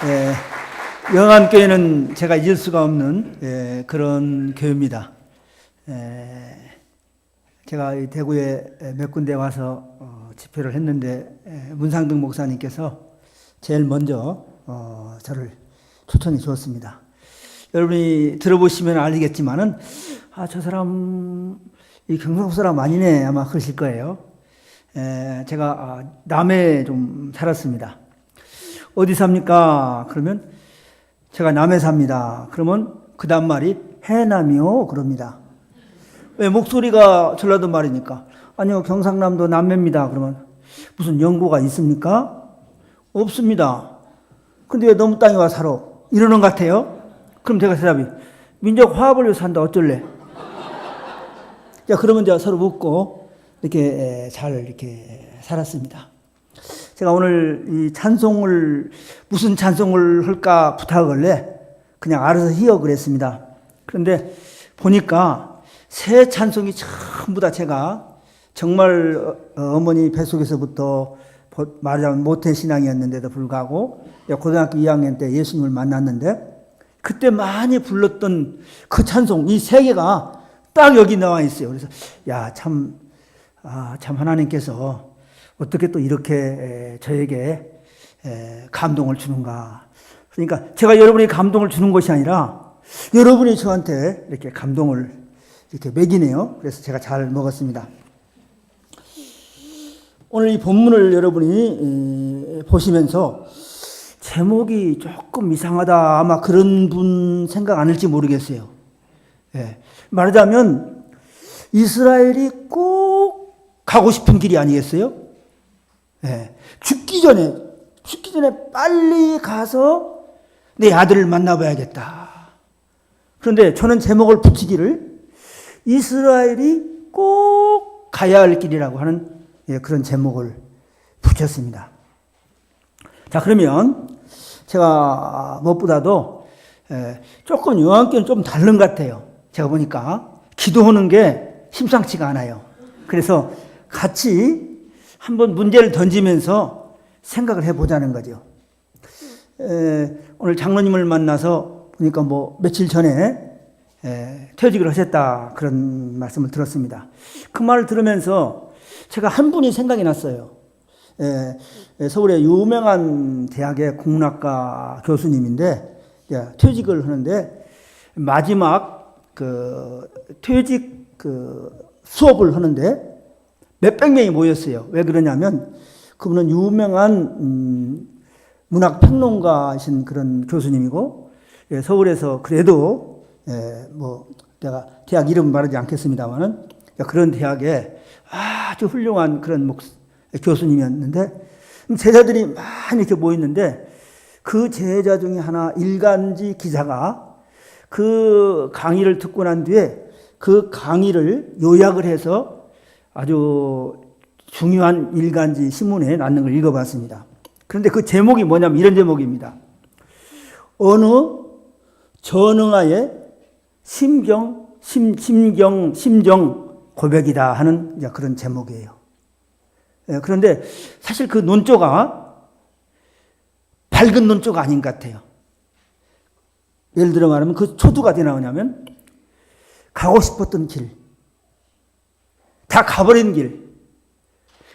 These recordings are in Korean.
예, 영암교회는 제가 잊을 수가 없는 그런 교회입니다. 제가 이 대구에 몇 군데 와서 집회를 했는데 문상등 목사님께서 제일 먼저 저를 초청해 주었습니다. 여러분이 들어보시면 알겠지만은 저 사람 이 경상도 사람 아니네 아마 그러실 거예요. 제가 남해에 좀 살았습니다. 어디 삽니까? 그러면 제가 남해 삽니다. 그러면 그 다음 말이 해남이요 그럽니다. 왜? 목소리가 전라도 말이니까. 아니요, 경상남도 남해입니다. 그러면 무슨 연고가 있습니까? 없습니다. 근데 왜 너무 땅에 와 살아? 이러는 것 같아요. 그럼 제가 대답이 민족 화합을 위해서 산다 어쩔래? 자, 그러면 제가 서로 웃고 이렇게 잘 이렇게 살았습니다. 제가 오늘 이 찬송을 무슨 찬송을 할까 부탁을래 그냥 알아서 희어 그랬습니다. 그런데 보니까 새 찬송이 전부 다 제가 정말 어머니 뱃속에서부터 말하자면 모태신앙이었는데도 불구하고 고등학교 2학년 때 예수님을 만났는데 그때 많이 불렀던 그 찬송 이 세 개가 딱 여기 나와 있어요. 그래서 참 하나님께서 어떻게 또 이렇게 저에게 감동을 주는가. 그러니까 제가 여러분이 감동을 주는 것이 아니라 여러분이 저한테 이렇게 감동을 이렇게 먹이네요. 그래서 제가 잘 먹었습니다. 오늘 이 본문을 여러분이 보시면서 제목이 조금 이상하다 아마 그런 분 생각 안 할지 모르겠어요. 말하자면 이스라엘이 꼭 가고 싶은 길이 아니겠어요? 죽기 전에 빨리 가서 내 아들을 만나봐야겠다. 그런데 저는 제목을 붙이기를 이스라엘이 꼭 가야 할 길이라고 하는 그런 제목을 붙였습니다. 자, 그러면 제가 무엇보다도 조금 요한교회는 좀 다른 것 같아요. 제가 보니까 기도하는 게 심상치가 않아요. 그래서 같이 한번 문제를 던지면서 생각을 해보자는 거죠. 오늘 장로님을 만나서 보니까 며칠 전에 퇴직을 하셨다 그런 말씀을 들었습니다. 그 말을 들으면서 제가 한 분이 생각이 났어요. 서울의 유명한 대학의 국문학과 교수님인데 퇴직을 하는데 마지막 퇴직 수업을 하는데 몇백 명이 모였어요. 왜 그러냐면 그분은 유명한 문학평론가이신 그런 교수님이고 서울에서 그래도 내가 대학 이름 말하지 않겠습니다만은 그런 대학에 아주 훌륭한 그런 교수님이었는데 제자들이 많이 이렇게 모였는데 그 제자 중에 하나 일간지 기자가 그 강의를 듣고 난 뒤에 그 강의를 요약을 해서 아주 중요한 일간지 신문에 났는 걸 읽어봤습니다. 그런데 그 제목이 뭐냐면 이런 제목입니다. 어느 전응아의 심정 고백이다 하는 그런 제목이에요. 그런데 사실 그 논조가 밝은 논조가 아닌 것 같아요. 예를 들어 말하면 그 초두가 어디 나오냐면 가고 싶었던 길, 다 가버린 길,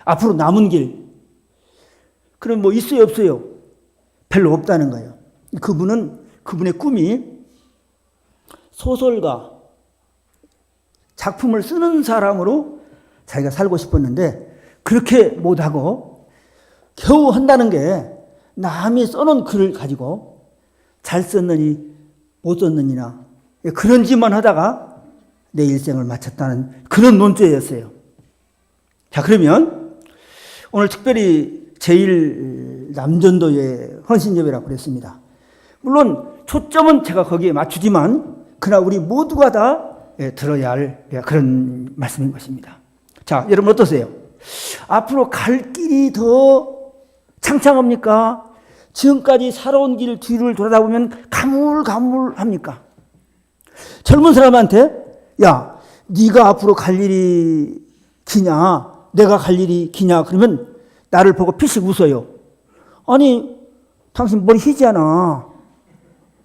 앞으로 남은 길. 그럼 있어요, 없어요? 별로 없다는 거예요. 그분의 꿈이 소설가, 작품을 쓰는 사람으로 자기가 살고 싶었는데 그렇게 못하고 겨우 한다는 게 남이 써놓은 글을 가지고 잘 썼느니 못 썼느니나 그런 짓만 하다가 내 일생을 마쳤다는 그런 논조였어요. 자, 그러면 오늘 특별히 제1남전도의 헌신예배라고 그랬습니다. 물론 초점은 제가 거기에 맞추지만 그러나 우리 모두가 다 들어야 할 그런 말씀인 것입니다. 자, 여러분 어떠세요? 앞으로 갈 길이 더 창창합니까? 지금까지 살아온 길 뒤를 돌아다보면 가물가물합니까? 젊은 사람한테 네가 앞으로 갈 일이 기냐? 내가 갈 일이 기냐? 그러면 나를 보고 피식 웃어요. 아니 당신 머리 희지하나?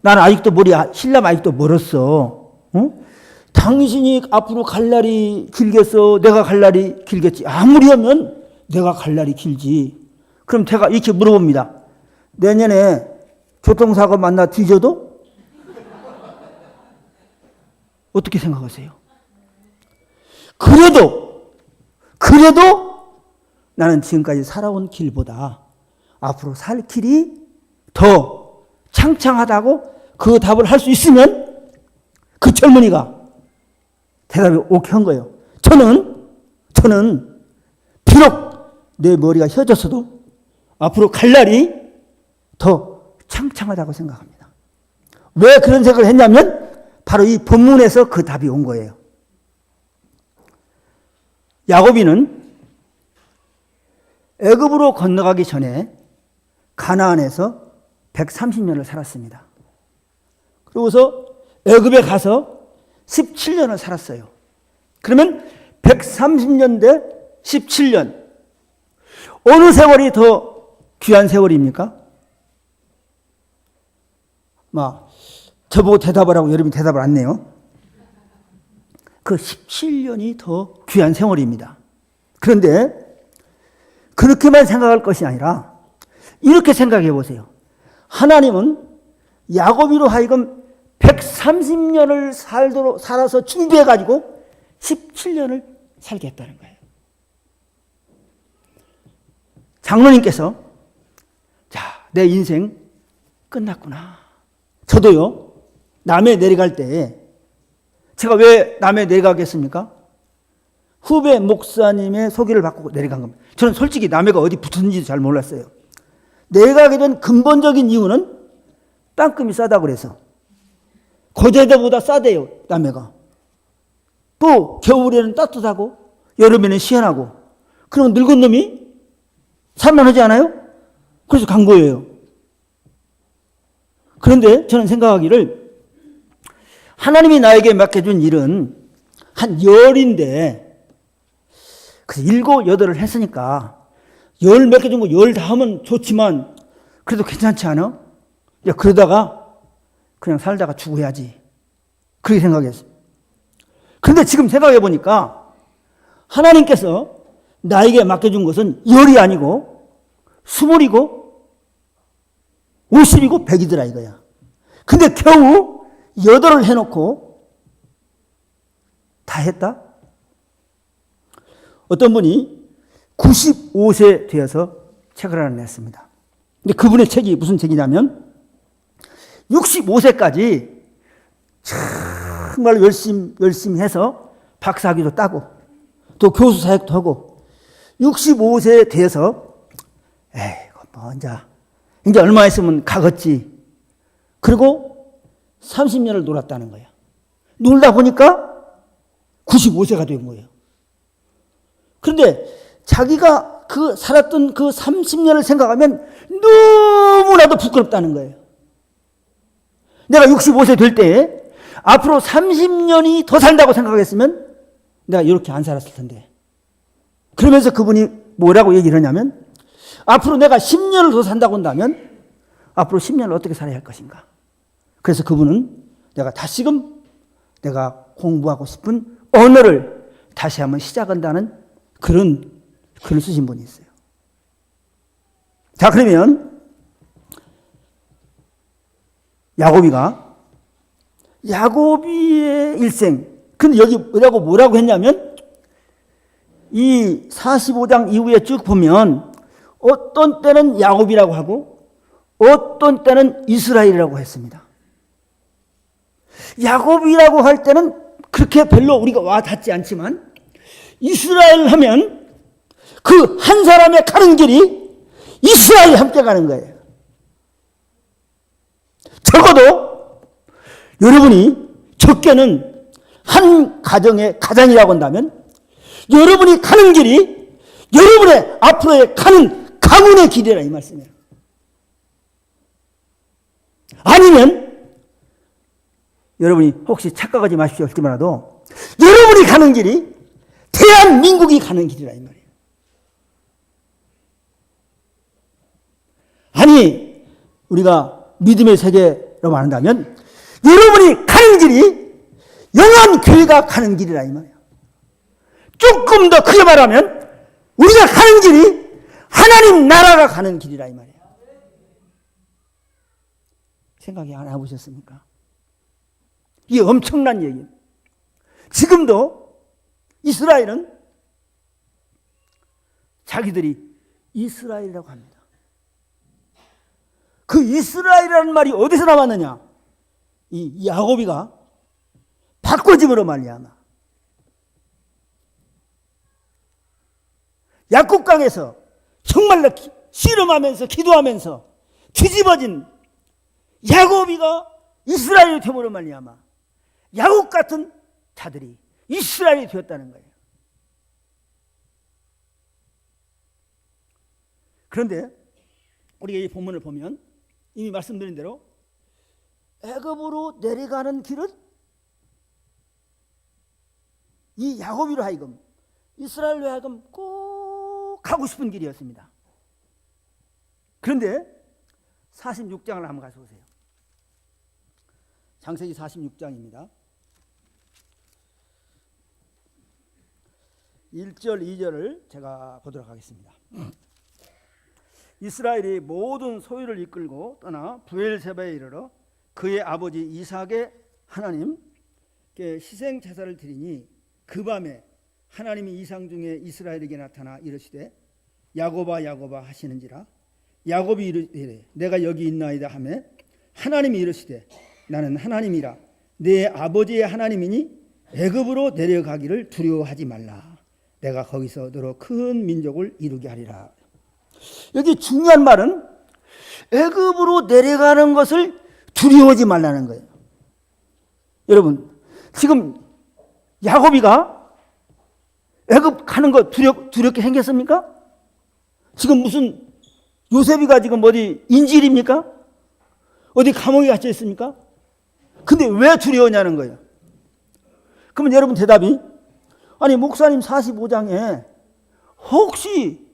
나는 아직도 신랑 아직도 멀었어. 어? 당신이 앞으로 갈 날이 길겠어? 내가 갈 날이 길겠지? 아무리 하면 내가 갈 날이 길지. 그럼 제가 이렇게 물어봅니다. 내년에 교통사고 만나 뒤져도? 어떻게 생각하세요? 그래도 나는 지금까지 살아온 길보다 앞으로 살 길이 더 창창하다고 그 답을 할 수 있으면 그 젊은이가 대답이 오케이 한 거예요. 저는 비록 내 머리가 휘어졌어도 앞으로 갈 날이 더 창창하다고 생각합니다. 왜 그런 생각을 했냐면 바로 이 본문에서 그 답이 온 거예요. 야곱이는 애굽으로 건너가기 전에 가나안에서 130년을 살았습니다. 그러고서 애굽에 가서 17년을 살았어요. 그러면 130년 대 17년. 어느 세월이 더 귀한 세월입니까? 저보고 대답을 하고 여러분이 대답을 안 해요. 그 17년이 더 귀한 세월입니다. 그런데 그렇게만 생각할 것이 아니라 이렇게 생각해 보세요. 하나님은 야곱이로 하여금 130년을 살아서 준비해가지고 17년을 살게 했다는 거예요. 장로님께서 내 인생 끝났구나. 저도요, 남해 내려갈 때 제가 왜 남해 내려가겠습니까? 후배 목사님의 소개를 받고 내려간 겁니다. 저는 솔직히 남해가 어디 붙었는지 잘 몰랐어요. 내려가게 된 근본적인 이유는 땅금이 싸다고 그래서. 고제도보다 싸대요, 남해가. 또 겨울에는 따뜻하고 여름에는 시원하고. 그럼 늙은 놈이 살만하지 않아요? 그래서 간 거예요. 그런데 저는 생각하기를 하나님이 나에게 맡겨준 일은 한 열인데 그래서 7, 8을 했으니까 10 맡겨준 거 10 다 하면 좋지만 그래도 괜찮지 않아? 그러다가 그냥 살다가 죽어야지. 그렇게 생각했어요. 그런데 지금 생각해 보니까 하나님께서 나에게 맡겨준 것은 10이 아니고 20이고 50이고 100이더라 이거야. 근데 겨우 8을 해놓고 다 했다? 어떤 분이 95세 되어서 책을 하나 냈습니다. 근데 그분의 책이 무슨 책이냐면 65세까지 정말 열심히 해서 박사학위도 따고 또 교수 사역도 하고 65세 돼서 이제 얼마 있으면 가겠지. 그리고 30년을 놀았다는 거야. 놀다 보니까 95세가 된 거예요. 그런데 자기가 살았던 그 30년을 생각하면 너무나도 부끄럽다는 거예요. 내가 65세 될 때 앞으로 30년이 더 산다고 생각했으면 내가 이렇게 안 살았을 텐데. 그러면서 그분이 뭐라고 얘기를 하냐면 앞으로 내가 10년을 더 산다고 한다면 앞으로 10년을 어떻게 살아야 할 것인가. 그래서 그분은 내가 다시금 내가 공부하고 싶은 언어를 다시 한번 시작한다는 그런 글을 쓰신 분이 있어요. 자, 그러면 야곱이의 일생. 근데 여기 뭐라고 했냐면 이 45장 이후에 쭉 보면 어떤 때는 야곱이라고 하고 어떤 때는 이스라엘이라고 했습니다. 야곱이라고 할 때는 그렇게 별로 우리가 와 닿지 않지만 이스라엘 하면 그 한 사람의 가는 길이 이스라엘이 함께 가는 거예요. 적어도 여러분이 적게는 한 가정의 가장이라고 한다면 여러분이 가는 길이 여러분의 앞으로의 가는 가문의 길이라 이 말씀이에요. 아니면 여러분이 혹시 착각하지 마십시오 할지라도 여러분이 가는 길이 대한민국이 가는 길이라 이 말이에요. 아니 우리가 믿음의 세계로 말한다면 여러분이 가는 길이 영원 교회가 가는 길이라 이 말이에요. 조금 더 크게 말하면 우리가 가는 길이 하나님 나라가 가는 길이라 이 말이에요. 생각이 안 해보셨습니까? 이게 엄청난 얘기예요. 지금도 이스라엘은 자기들이 이스라엘이라고 합니다. 그 이스라엘이라는 말이 어디서 나왔느냐? 이 야곱이가 바꿔짐으로 말미암아 약국강에서 정말로 씨름하면서 기도하면서 뒤집어진 야곱이가 이스라엘이 됨으로 말미암아 야곱 같은 자들이 이스라엘이 되었다는 거예요. 그런데 우리가 이 본문을 보면 이미 말씀드린 대로 애굽으로 내려가는 길은 이 야곱이로 하여금 이스라엘로 하여금 꼭 가고 싶은 길이었습니다. 그런데 46장을 한번 가서 보세요. 창세기 46장입니다. 1절 2절을 제가 보도록 하겠습니다. 이스라엘이 모든 소유를 이끌고 떠나 브엘세바에 이르러 그의 아버지 이삭의 하나님께 희생 제사를 드리니 그 밤에 하나님이 이상 중에 이스라엘에게 나타나 이르시되 야곱아 야곱아 하시는지라. 야곱이 이르되 내가 여기 있나이다 하매 하나님이 이르시되 나는 하나님이라 내 아버지의 하나님이니 애굽으로 내려가기를 두려워하지 말라. 내가 거기서 너로 큰 민족을 이루게 하리라. 여기 중요한 말은 애굽으로 내려가는 것을 두려워하지 말라는 거예요. 여러분 지금 야곱이가 애굽 가는 거 두렵게 생겼습니까? 지금 무슨 요셉이가 지금 어디 인질입니까? 어디 감옥에 갇혀 있습니까? 근데 왜 두려워냐는 거예요. 그러면 여러분 대답이 아니 목사님 45장에 혹시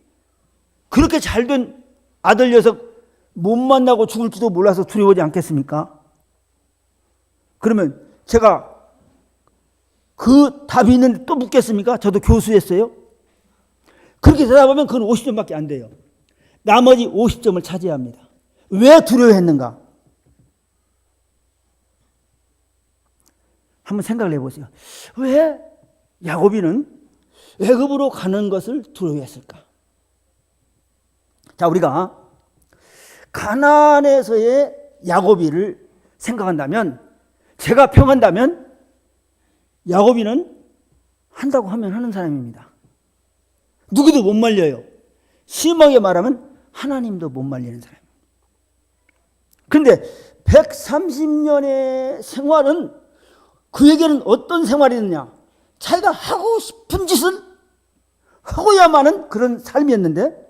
그렇게 잘된 아들 녀석 못 만나고 죽을지도 몰라서 두려워하지 않겠습니까? 그러면 제가 그 답이 있는데 또 묻겠습니까? 저도 교수였어요. 그렇게 대답하면 그건 50점밖에 안 돼요. 나머지 50점을 차지해야 합니다. 왜 두려워했는가? 한번 생각을 해보세요. 왜 야곱이는 애굽으로 가는 것을 두려워했을까? 자, 우리가 가나안에서의 야곱이를 생각한다면, 제가 평한다면 야곱이는 한다고 하면 하는 사람입니다. 누구도 못 말려요. 심하게 말하면 하나님도 못 말리는 사람. 그런데 130년의 생활은 그에게는 어떤 생활이었느냐? 자기가 하고 싶은 짓은 하고야만 하는 그런 삶이었는데,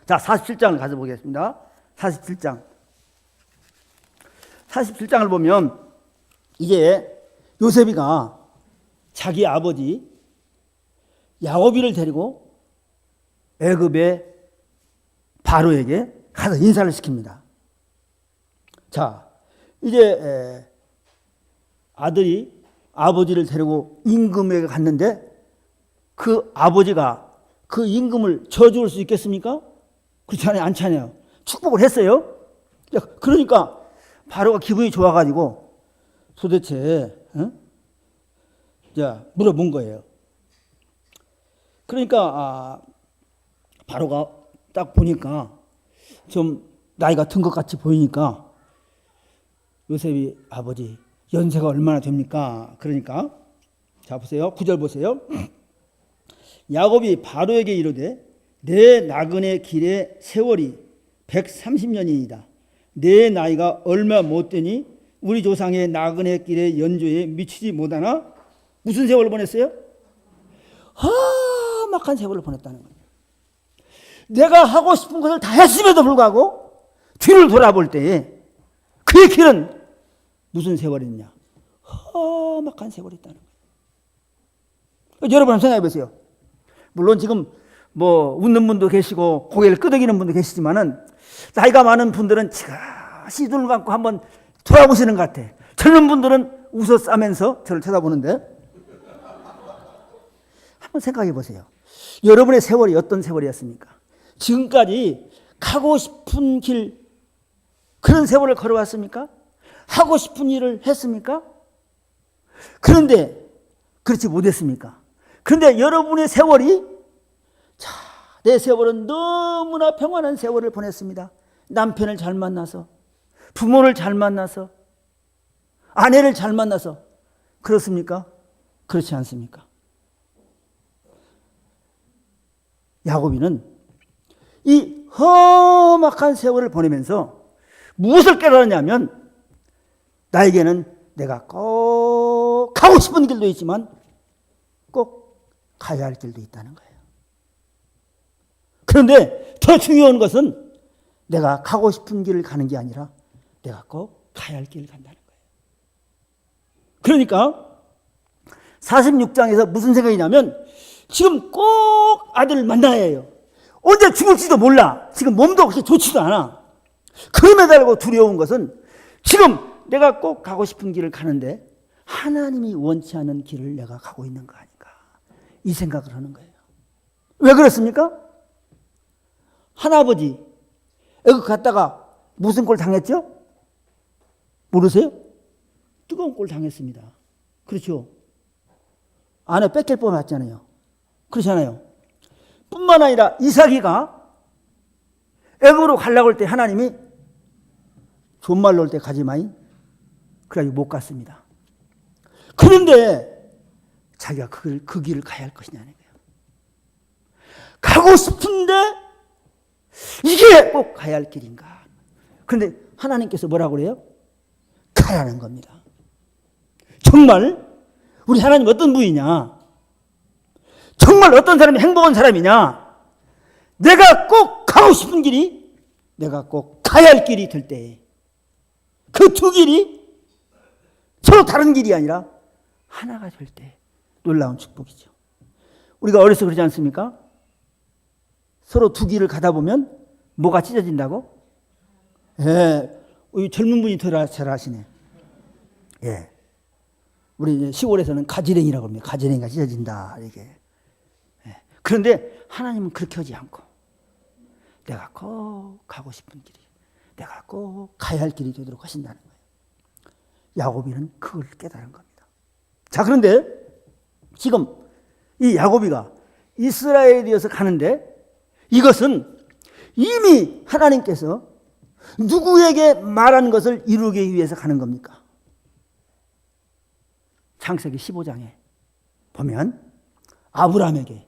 자 47장을 가서 보겠습니다. 47장을 보면 이제 요셉이가 자기 아버지 야곱이를 데리고 애굽의 바로에게 가서 인사를 시킵니다. 자, 이제 아들이 아버지를 데리고 임금에게 갔는데 그 아버지가 그 임금을 저주할 수 있겠습니까? 그렇지 않잖아요. 축복을 했어요. 그러니까 바로가 기분이 좋아가지고 도대체 물어본 거예요. 그러니까 바로가 딱 보니까 좀 나이가 든 것 같이 보이니까 요셉이 아버지 연세가 얼마나 됩니까? 그러니까 자 보세요. 9절 보세요. 야곱이 바로에게 이르되 내 나그네 길의 세월이 130년이니이다. 내 나이가 얼마 못 되니 우리 조상의 나그네 길의 연조에 미치지 못하나? 무슨 세월을 보냈어요? 험악한 세월을 보냈다는 거예요. 내가 하고 싶은 것을 다 했음에도 불구하고 뒤를 돌아볼 때에 그의 길은 무슨 세월이냐? 험악한 세월이 있다는 거예요. 여러분 한번 생각해 보세요. 물론 지금 뭐 웃는 분도 계시고 고개를 끄덕이는 분도 계시지만은 나이가 많은 분들은 지그시 눈을 감고 한번 돌아보시는 것 같아. 젊은 분들은 웃어 싸면서 저를 쳐다보는데 한번 생각해 보세요. 여러분의 세월이 어떤 세월이었습니까? 지금까지 가고 싶은 길, 그런 세월을 걸어왔습니까? 하고 싶은 일을 했습니까? 그런데 그렇지 못했습니까? 그런데 여러분의 세월이, 자, 내 세월은 너무나 평안한 세월을 보냈습니다. 남편을 잘 만나서, 부모를 잘 만나서, 아내를 잘 만나서. 그렇습니까? 그렇지 않습니까? 야고비는 이 험악한 세월을 보내면서 무엇을 깨달았냐면, 나에게는 내가 꼭 가고 싶은 길도 있지만 꼭 가야 할 길도 있다는 거예요. 그런데 더 중요한 것은 내가 가고 싶은 길을 가는 게 아니라 내가 꼭 가야 할 길을 간다는 거예요. 그러니까 46장에서 무슨 생각이냐면, 지금 꼭 아들을 만나야 해요. 언제 죽을지도 몰라. 지금 몸도 그렇게 좋지도 않아. 그럼에도 알고 두려운 것은 지금 내가 꼭 가고 싶은 길을 가는데 하나님이 원치 않는 길을 내가 가고 있는 거 아닌가, 이 생각을 하는 거예요. 왜 그렇습니까? 할아버지 애국 갔다가 무슨 꼴 당했죠? 모르세요? 뜨거운 꼴 당했습니다. 그렇죠? 아내 뺏길 뻔했잖아요. 그렇잖아요. 뿐만 아니라 이삭이가 애굽으로 가려고 할 때 하나님이 존말로 올 때 가지 마이. 그래가지고 못 갔습니다. 그런데 자기가 그 길을 가야 할 것이냐는 거예요. 가고 싶은데 이게 꼭 가야 할 길인가. 그런데 하나님께서 뭐라고 그래요? 가라는 겁니다. 정말 우리 하나님 어떤 분이냐? 정말 어떤 사람이 행복한 사람이냐? 내가 꼭 가고 싶은 길이, 내가 꼭 가야 할 길이 될 때, 그 두 길이 서로 다른 길이 아니라 하나가 될 때 놀라운 축복이죠. 우리가 어려서 그러지 않습니까? 서로 두 길을 가다 보면 뭐가 찢어진다고? 예, 젊은 분이 더 잘 아시네. 예, 우리 시골에서는 가지랭이라고 합니다. 가지랭이가 찢어진다, 이게. 예. 그런데 하나님은 그렇게 하지 않고 내가 꼭 가고 싶은 길이, 내가 꼭 가야 할 길이 되도록 하신다는 거예요. 야고비는 그걸 깨달은 겁니다. 자, 그런데 지금 이 야고비가 이스라엘에 이어서 가는데, 이것은 이미 하나님께서 누구에게 말한 것을 이루기 위해서 가는 겁니까? 창세기 15장에 보면 아브라함에게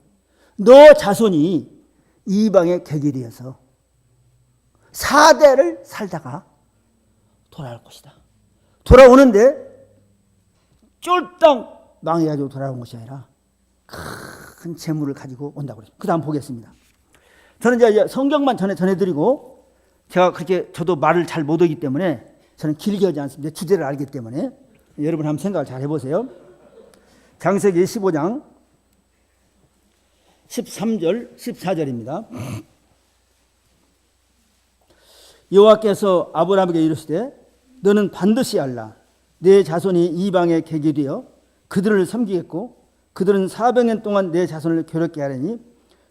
너 자손이 이방의 객이 되어서 4대를 살다가 돌아올 것이다. 돌아오는데 쫄딱 망해가지고 돌아온 것이 아니라 큰 재물을 가지고 온다고 그랬습니다. 그 다음 보겠습니다. 저는 이제 성경만 전해드리고, 제가 그렇게 저도 말을 잘 못하기 때문에 저는 길게 하지 않습니다. 주제를 알기 때문에. 여러분 한번 생각을 잘 해보세요. 창세기 15장 13절 14절입니다. 여호와께서 아브라함에게 이르시되 너는 반드시 알라. 내 자손이 이방에 객이 되어 그들을 섬기겠고 그들은 400년 동안 내 자손을 괴롭게 하려니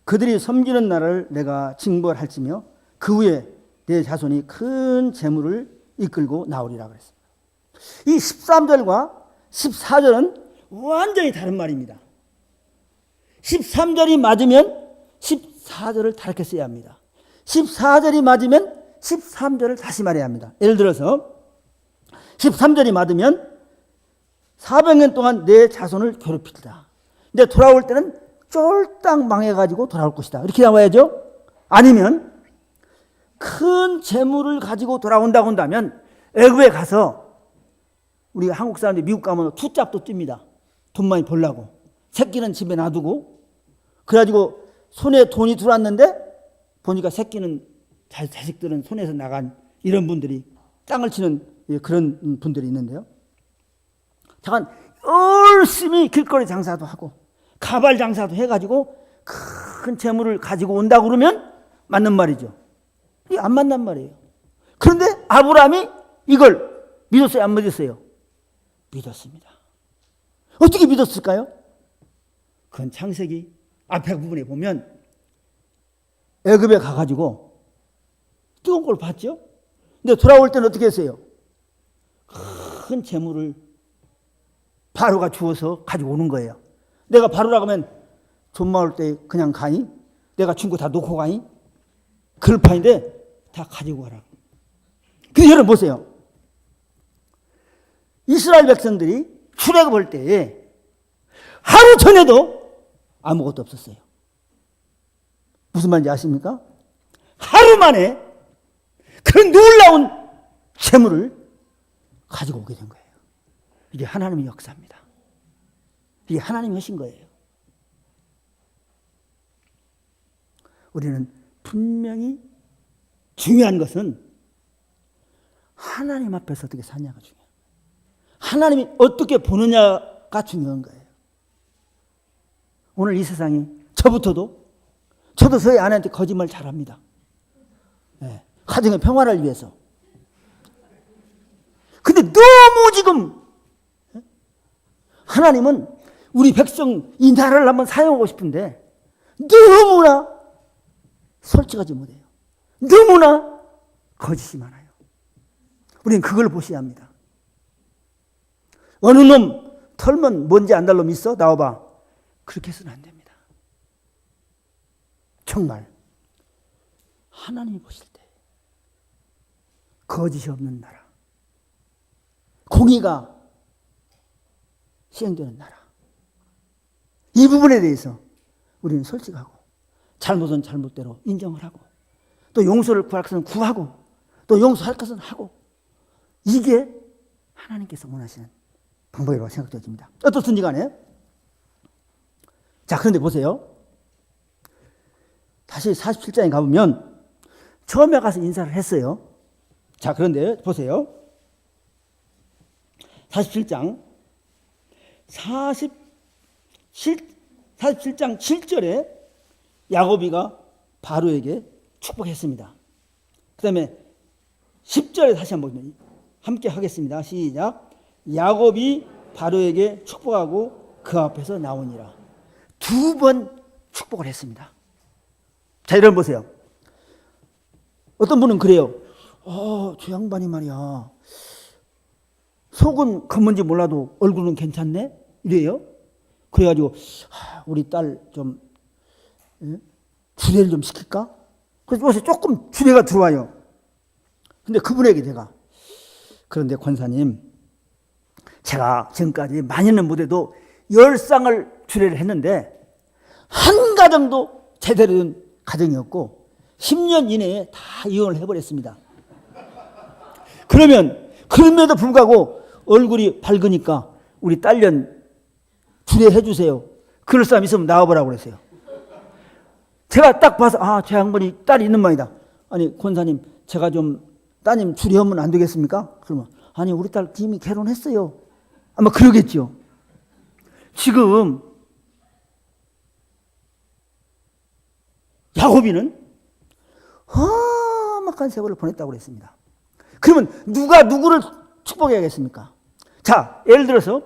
그들이 섬기는 나라를 내가 징벌할지며 그 후에 내 자손이 큰 재물을 이끌고 나오리라 그랬습니다. 이 13절과 14절은 완전히 다른 말입니다. 13절이 맞으면 14절을 다르게 써야 합니다. 14절이 맞으면 13절을 다시 말해야 합니다. 예를 들어서 13절이 맞으면 400년 동안 내 자손을 괴롭히리라. 근데 돌아올 때는 쫄딱 망해가지고 돌아올 것이다. 이렇게 나와야죠. 아니면 큰 재물을 가지고 돌아온다고 한다면 애굽에 가서, 우리 한국 사람들이 미국 가면 투잡도 뜁니다. 돈 많이 벌라고. 새끼는 집에 놔두고, 그래가지고 손에 돈이 들어왔는데 보니까 새끼는, 자식들은 손에서 나간 이런 분들이 땅을 치는 그런 분들이 있는데요. 잠깐 열심히 길거리 장사도 하고 가발 장사도 해가지고 큰 재물을 가지고 온다고 그러면 맞는 말이죠. 이게 안 맞는 말이에요. 그런데 아브라함이 이걸 믿었어요? 안 믿었어요? 믿었습니다. 어떻게 믿었을까요? 그건 창세기 앞에 부분에 보면 애굽에 가가지고 뜨거운 걸 봤죠? 근데 돌아올 때는 어떻게 했어요? 큰 재물을 바로가 주어서 가지고 오는 거예요. 내가 바로라고 하면 존마올 때 그냥 가니? 내가 준 거 다 놓고 가니? 그럴 판인데 다 가지고 가라. 근데 여러분 보세요. 이스라엘 백성들이 출애굽할 때에 하루 전에도 아무것도 없었어요. 무슨 말인지 아십니까? 하루 만에 그런 놀라운 재물을 가지고 오게 된 거예요. 이게 하나님의 역사입니다. 이게 하나님이 하신 거예요. 우리는 분명히 중요한 것은 하나님 앞에서 어떻게 사냐가 중요해요. 하나님이 어떻게 보느냐가 중요한 거예요. 오늘 이 세상이 저도 저희 아내한테 거짓말 잘합니다. 네. 가정의 평화를 위해서. 근데 너무 지금 하나님은 우리 백성 이 나라를 한번 사용하고 싶은데 너무나 솔직하지 못해요. 너무나 거짓이 많아요. 우리는 그걸 보셔야 합니다. 어느 놈 털면 뭔지 안 날 놈 있어? 나와봐. 그렇게 해서는 안 됩니다. 정말 하나님이 보실 때 거짓이 없는 나라, 공의가 시행되는 나라, 이 부분에 대해서 우리는 솔직하고 잘못은 잘못대로 인정을 하고 또 용서를 구할 것은 구하고 또 용서할 것은 하고, 이게 하나님께서 원하시는 방법이라고 생각되어집니다. 어떻든지 간에. 자, 그런데 보세요. 다시 47장에 가보면 처음에 가서 인사를 했어요. 자, 그런데 보세요. 47장 47장 7절에 야곱이가 바로에게 축복했습니다. 그 다음에 10절에 다시 한번 보면 함께 하겠습니다. 시작. 야곱이 바로에게 축복하고 그 앞에서 나오니라. 두 번 축복을 했습니다. 자, 여러분 보세요. 어떤 분은 그래요. 저 양반이 말이야, 속은 검은지 몰라도 얼굴은 괜찮네? 이래요. 그래가지고 우리 딸 좀 주례를 좀 시킬까? 그래서 요새 조금 주례가 들어와요. 근데 그분에게 제가, 그런데 권사님, 제가 지금까지 많이는 못해도 10쌍을 주례를 했는데 한 가정도 제대로 된 가정이었고 10년 이내에 다 이혼을 해버렸습니다. 그럼에도 불구하고 얼굴이 밝으니까 우리 딸년 주례해 주세요. 그럴 사람 있으면 나와보라고 그랬어요. 제가 딱 봐서 제 양반이 딸이 있는 모양이다. 아니, 권사님, 제가 좀 따님 주례하면 안 되겠습니까? 그러면 아니, 우리 딸 이미 결혼했어요. 아마 그러겠죠. 지금 야곱이는 험악한 세월을 보냈다고 그랬습니다. 그러면 누가 누구를 축복해야겠습니까? 자, 예를 들어서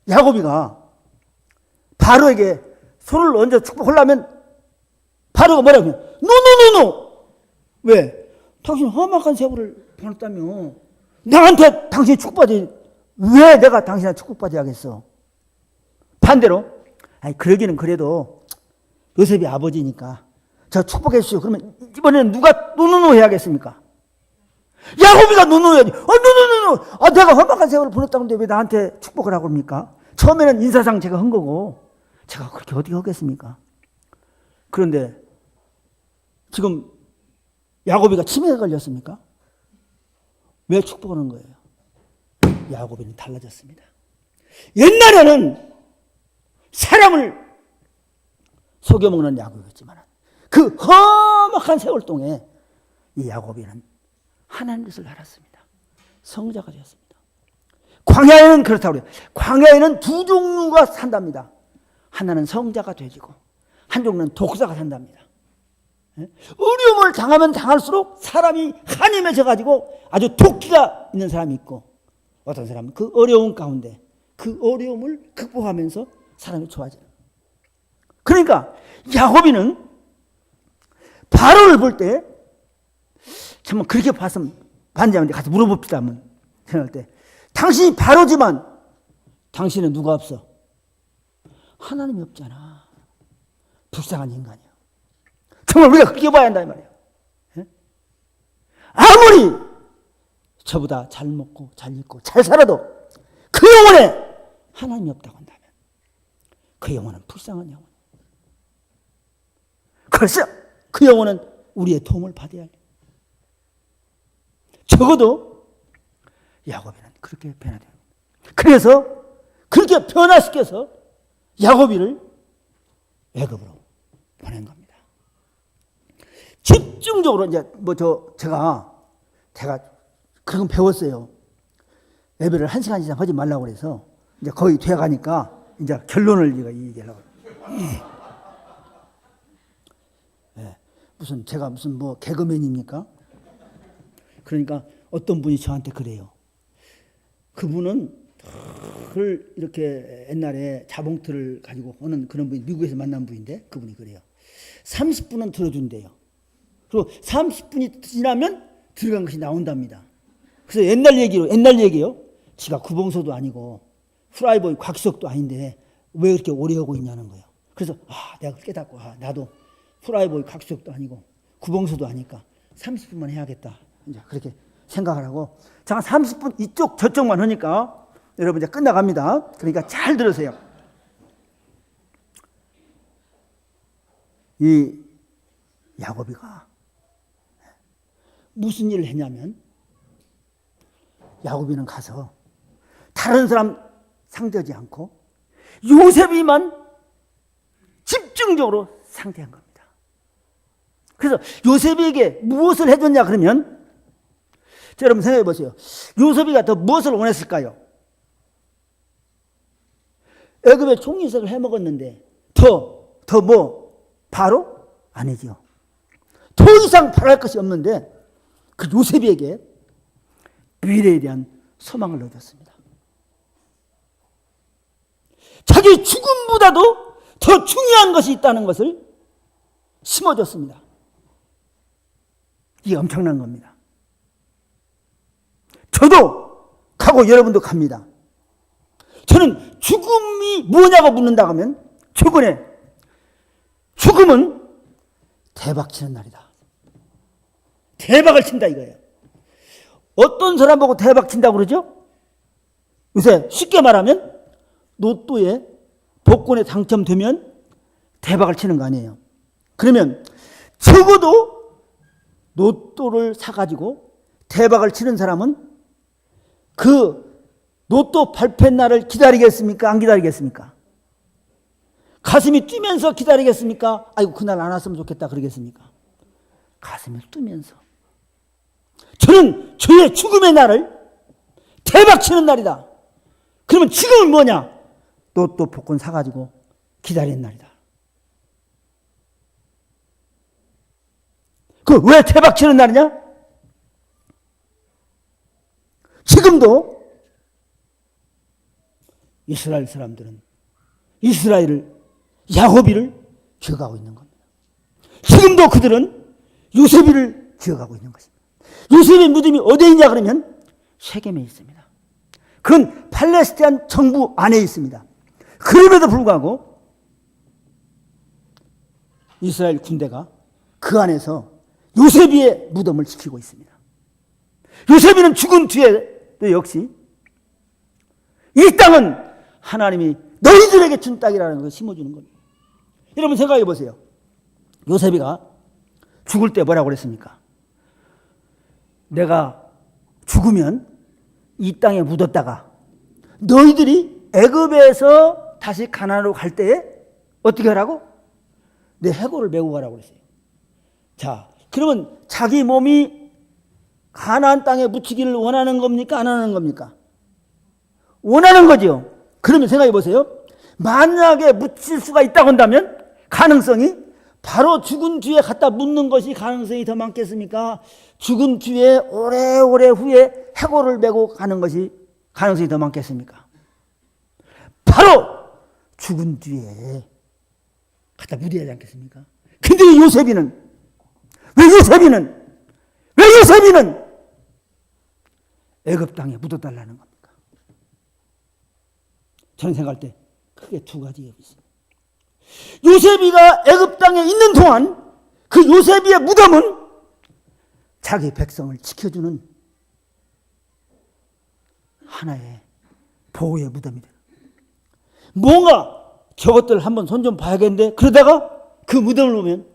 야곱이가 바로에게 손을 얹어 축복하려면 바로가 뭐라고 하면 노노노노. 왜? 당신 험악한 세월을 보냈다며 나한테 당신이 축복받지, 왜 내가 당신한테 축복받아야겠어? 반대로 그러기는 그래도 요셉이 아버지니까 저 축복해 주시오. 그러면 이번에는 누가 노노노 해야겠습니까? 야곱이가 노노 해야지. 노노노노. 내가 험악한 세월을 보냈다는데 왜 나한테 축복을 하고 합니까? 처음에는 인사상 제가 한 거고 제가 그렇게 어떻게 하겠습니까? 그런데 지금 야곱이가 치매에 걸렸습니까? 왜 축복하는 거예요? 야곱이는 달라졌습니다. 옛날에는 사람을 속여먹는 야곱이었지만 그 험악한 세월 동에 이 야곱이는 하나님 뜻을 알았습니다. 성자가 되었습니다. 광야에는 그렇다고 그래요. 광야에는 두 종류가 산답니다. 하나는 성자가 돼지고 한쪽은 독사가 산답니다. 어려움을 당하면 당할수록 사람이 한이 맺혀가지고 아주 도끼가 있는 사람이 있고, 어떤 사람은 그 어려움 가운데 그 어려움을 극복하면서 사람이 좋아져요. 그러니까 야곱이는 바로를 볼 때 정말 그렇게 봤으면 반장한테 가서 물어봅시다. 한번 생각할 때 당신이 바로지만 당신은 누가 없어? 하나님이 없잖아. 불쌍한 인간이야. 정말 우리가 그렇게 봐야 한다 이 말이에요. 아무리 저보다 잘 먹고 잘 입고 잘 살아도 그 영혼에 하나님이 없다고 한다면 그 영혼은 불쌍한 영혼. 그래서 그 영혼은 우리의 도움을 받아야 해요. 적어도 야곱이는 그렇게 변화돼요. 그래서 그렇게 변화시켜서 야곱이를 애굽으로 보낸 겁니다. 집중적으로 이제 제가 그런 거 배웠어요. 예배를 1시간 이상 하지 말라고 그래서 이제 거의 돼 가니까 이제 결론을 제가 얘기하려고. 제가 무슨 개그맨입니까? 그러니까 어떤 분이 저한테 그래요. 그분은 늘 이렇게 옛날에 자봉틀을 가지고 오는 그런 분이 미국에서 만난 분인데 그분이 그래요. 30분은 들어준대요. 그리고 30분이 지나면 들어간 것이 나온답니다. 그래서 옛날 얘기요. 지가 구봉서도 아니고 프라이보이 곽석도 아닌데 왜 그렇게 오래 하고 있냐는 거예요. 그래서 내가 깨닫고 나도 프라이보이 곽석도 아니고 구봉서도 아니까 30분만 해야겠다. 이제 그렇게 생각을 하고 잠깐 30분 이쪽 저쪽만 하니까 여러분 이제 끝나갑니다. 그러니까 잘 들으세요. 이 야곱이가 무슨 일을 했냐면 야곱이는 가서 다른 사람 상대하지 않고 요셉이만 집중적으로 상대한 겁니다. 그래서 요셉에게 무엇을 해줬냐 그러면 자, 여러분 생각해 보세요. 요셉이가 더 무엇을 원했을까요? 애굽의 총리석을 해먹었는데 더 바로? 아니죠. 더 이상 바랄 것이 없는데 그 요셉에게 미래에 대한 소망을 넣어줬습니다. 자기 죽음보다도 더 중요한 것이 있다는 것을 심어줬습니다. 이게 엄청난 겁니다. 저도 가고 여러분도 갑니다. 저는 죽음이 뭐냐고 묻는다고 하면 죽음은 대박 치는 날이다. 대박을 친다 이거예요. 어떤 사람 보고 대박 친다고 그러죠? 요새 쉽게 말하면 로또에 복권에 당첨되면 대박을 치는 거 아니에요. 그러면 적어도 로또를 사가지고 대박을 치는 사람은 그 로또 발표 날을 기다리겠습니까? 안 기다리겠습니까? 가슴이 뛰면서 기다리겠습니까? 아이고 그날 안 왔으면 좋겠다 그러겠습니까? 가슴이 뛰면서 저는 저의 죽음의 날을 대박 치는 날이다. 그러면 지금은 뭐냐? 로또 복권 사가지고 기다리는 날이다. 그 왜 대박 치는 날이냐? 지금도 이스라엘 사람들은 야곱이를 기억하고 있는 겁니다. 지금도 그들은 요셉이를 기억하고 있는 것입니다. 요셉의 무덤이 어디에 있냐 그러면 셰겜에 있습니다. 그건 팔레스타인 정부 안에 있습니다. 그럼에도 불구하고 이스라엘 군대가 그 안에서 요셉이의 무덤을 지키고 있습니다. 요셉이는 죽은 뒤에도 역시 이 땅은 하나님이 너희들에게 준 땅이라는 것을 심어주는 겁니다. 여러분 생각해 보세요. 요셉이가 죽을 때 뭐라고 그랬습니까? 내가 죽으면 이 땅에 묻었다가 너희들이 애굽에서 다시 가나안으로 갈 때에 어떻게 하라고? 내 해골을 메고 가라고 그랬어요. 자, 그러면 자기 몸이 가나안 땅에 묻히기를 원하는 겁니까? 안 하는 겁니까? 원하는 거죠. 그러면 생각해 보세요. 만약에 묻힐 수가 있다고 한다면 가능성이 바로 죽은 뒤에 갖다 묻는 것이 가능성이 더 많겠습니까? 죽은 뒤에 오래오래 후에 해골을 메고 가는 것이 가능성이 더 많겠습니까? 바로 죽은 뒤에 갖다 묻어야 하지 않겠습니까? 근데 왜 요셉이는 애굽 땅에 묻어달라는 겁니까? 저는 생각할 때 크게 두 가지 이유가 있습니다. 요셉이가 애굽 땅에 있는 동안 그 요셉이의 무덤은 자기 백성을 지켜주는 하나의 보호의 무덤이 돼요. 뭔가 저것들 한번 손 좀 봐야겠는데 그러다가 그 무덤을 보면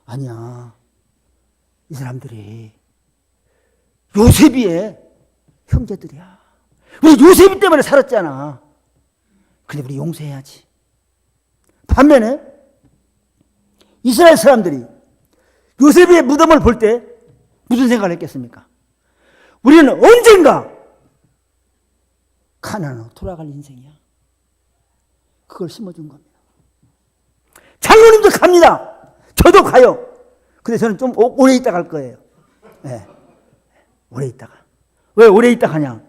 아니야, 이 사람들이 요셉이의 형제들이야. 우리 요셉이 때문에 살았잖아. 근데 우리 용서해야지. 반면에 이스라엘 사람들이 요셉의 무덤을 볼 때 무슨 생각을 했겠습니까? 우리는 언젠가 가나안으로 돌아갈 인생이야. 그걸 심어준 겁니다. 장로님도 갑니다. 저도 가요. 근데 저는 좀 오래 있다 갈 거예요. 네. 오래 있다가. 왜 오래 있다 가냐?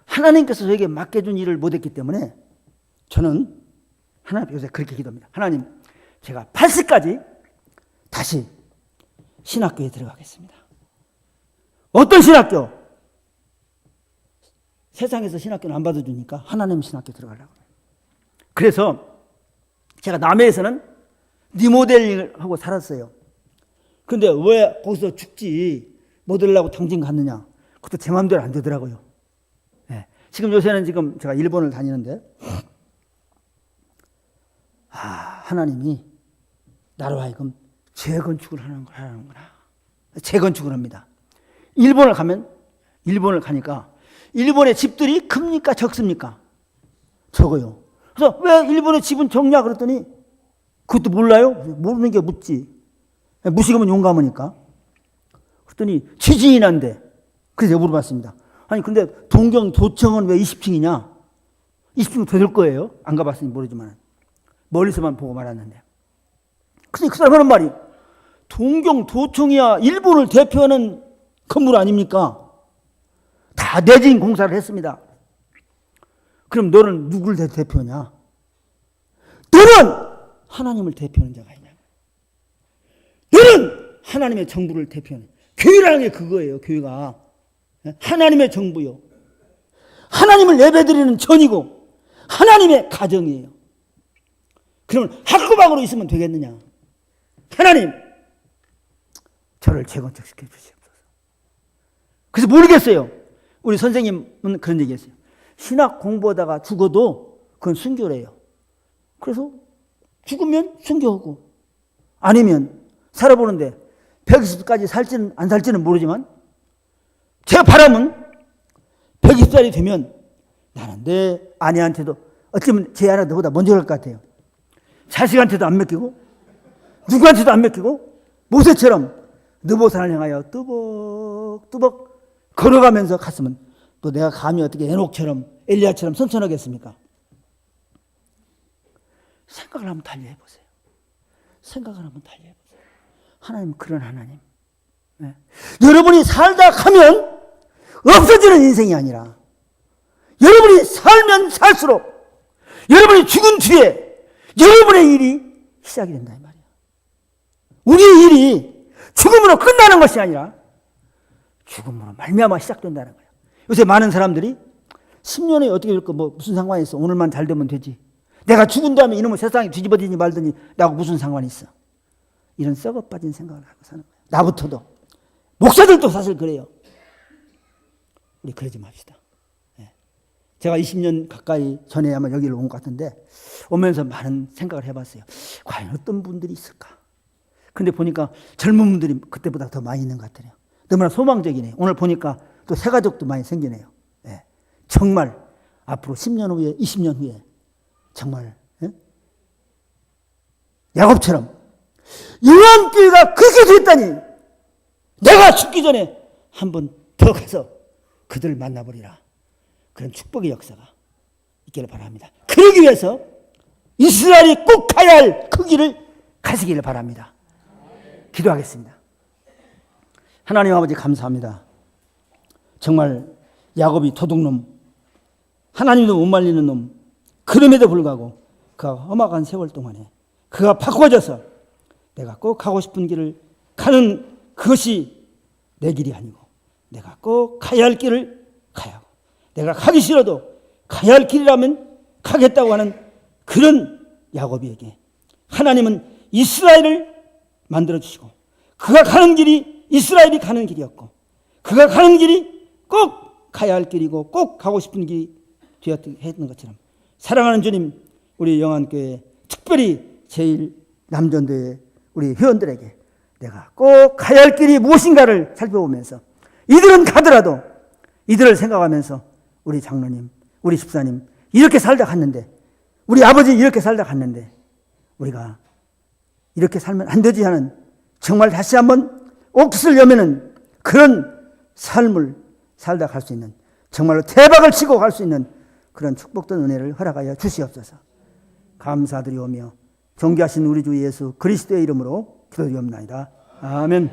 하나님께서 저에게 맡겨준 일을 못했기 때문에 저는 하나님 요새 그렇게 기도합니다. 하나님, 제가 80까지 다시 신학교에 들어가겠습니다. 어떤 신학교? 세상에서 신학교는 안 받아주니까 하나님 신학교 들어가려고. 그래서 제가 남해에서는 리모델링을 하고 살았어요. 근데 왜 거기서 죽지 모델라고 당진 갔느냐? 그것도 제 마음대로 안 되더라고요. 네. 지금 요새는 지금 제가 일본을 다니는데 하나님이 나로 하여금 재건축을 하는구나. 재건축을 합니다. 일본을 가니까 일본의 집들이 큽니까 적습니까? 적어요. 그래서 왜 일본의 집은 적냐 그랬더니 그것도 몰라요? 모르는 게 묻지. 무식하면 용감하니까. 그랬더니 지진이 난대. 그래서 제가 물어봤습니다. 아니 근데 동경 도청은 왜 20층이냐? 20층 더 될 거예요. 안 가봤으니 모르지만 멀리서만 보고 말았는데. 그래서 그 사람 하는 말이 동경 도청이야 일본을 대표하는 건물 아닙니까? 다 내진 공사를 했습니다. 그럼 너는 누굴 대표냐? 너는 하나님을 대표하는 자가 있냐? 너는 하나님의 정부를 대표하는. 교회라는 게 그거예요. 교회가 하나님의 정부요. 하나님을 예배드리는 전이고 하나님의 가정이에요. 그러면 학구방으로 있으면 되겠느냐? 하나님, 저를 재건축시켜 주시옵소서. 그래서 모르겠어요. 우리 선생님은 그런 얘기했어요. 신학 공부하다가 죽어도 그건 순교래요. 그래서 죽으면 순교하고 아니면 살아보는데 120까지 살지는 안 살지는 모르지만 제 바람은 120살이 되면 나는 내 아내한테도 어쩌면 제 아내가 너보다 먼저 갈 것 같아요. 자식한테도 안 맡기고 누구한테도 안 맡기고 모세처럼 느보산을 향하여 뚜벅뚜벅 걸어가면서 갔으면 또 내가 감히 어떻게 에녹처럼 엘리야처럼 선천하겠습니까? 생각을 한번 달리 해보세요. 생각을 한번 달리 해보세요. 하나님은 그런 하나님. 네. 여러분이 살다 가면 없어지는 인생이 아니라 여러분이 살면 살수록 여러분이 죽은 뒤에 여러분의 일이 시작이 된다 이 말이야. 우리의 일이 죽음으로 끝나는 것이 아니라 죽음으로 말미암아 시작된다는 거야. 요새 많은 사람들이 10년 후에 어떻게 될까 뭐 무슨 상관이 있어. 오늘만 잘 되면 되지. 내가 죽은 다음에 이놈의 세상이 뒤집어지니 말더니 나하고 무슨 상관이 있어. 이런 썩어 빠진 생각을 하고 사는 거야. 나부터도. 목사들도 사실 그래요. 우리 그러지 맙시다. 네. 제가 20년 가까이 전에 아마 여기를 온 것 같은데 오면서 많은 생각을 해봤어요. 과연 어떤 분들이 있을까? 근데 보니까 젊은 분들이 그때보다 더 많이 있는 것 같아요. 너무나 소망적이네요. 오늘 보니까 또 새 가족도 많이 생기네요. 네. 정말 앞으로 10년 후에 20년 후에 정말 야곱처럼 요한교회가 그렇게 됐다니 내가 죽기 전에 한 번 더 가서 그들을 만나버리라. 그런 축복의 역사가 있기를 바랍니다. 그러기 위해서 이스라엘이 꼭 가야 할 그 길을 가시기를 바랍니다. 기도하겠습니다. 하나님 아버지 감사합니다. 정말 야곱이 도둑놈, 하나님도 못 말리는 놈, 그럼에도 불구하고 그가 험악한 세월 동안에 그가 바꿔져서 내가 꼭 가고 싶은 길을 가는 그것이 내 길이 아니고 내가 꼭 가야 할 길을 가야 하고 내가 가기 싫어도 가야 할 길이라면 가겠다고 하는 그런 야곱에게 하나님은 이스라엘을 만들어주시고 그가 가는 길이 이스라엘이 가는 길이었고 그가 가는 길이 꼭 가야 할 길이고 꼭 가고 싶은 길이 되었던 것처럼 사랑하는 주님, 우리 영안교회 특별히 제1남전도의 우리 회원들에게 내가 꼭 가야 할 길이 무엇인가를 살펴보면서 이들은 가더라도 이들을 생각하면서 우리 장로님, 우리 집사님 이렇게 살다 갔는데 우리 아버지 이렇게 살다 갔는데 우리가 이렇게 살면 안 되지 하는 정말 다시 한번 옥수를 여면은 그런 삶을 살다 갈 수 있는 정말로 대박을 치고 갈 수 있는 그런 축복된 은혜를 허락하여 주시옵소서. 감사드리오며 존귀하신 우리 주 예수 그리스도의 이름으로 기도드리옵나이다. 아멘.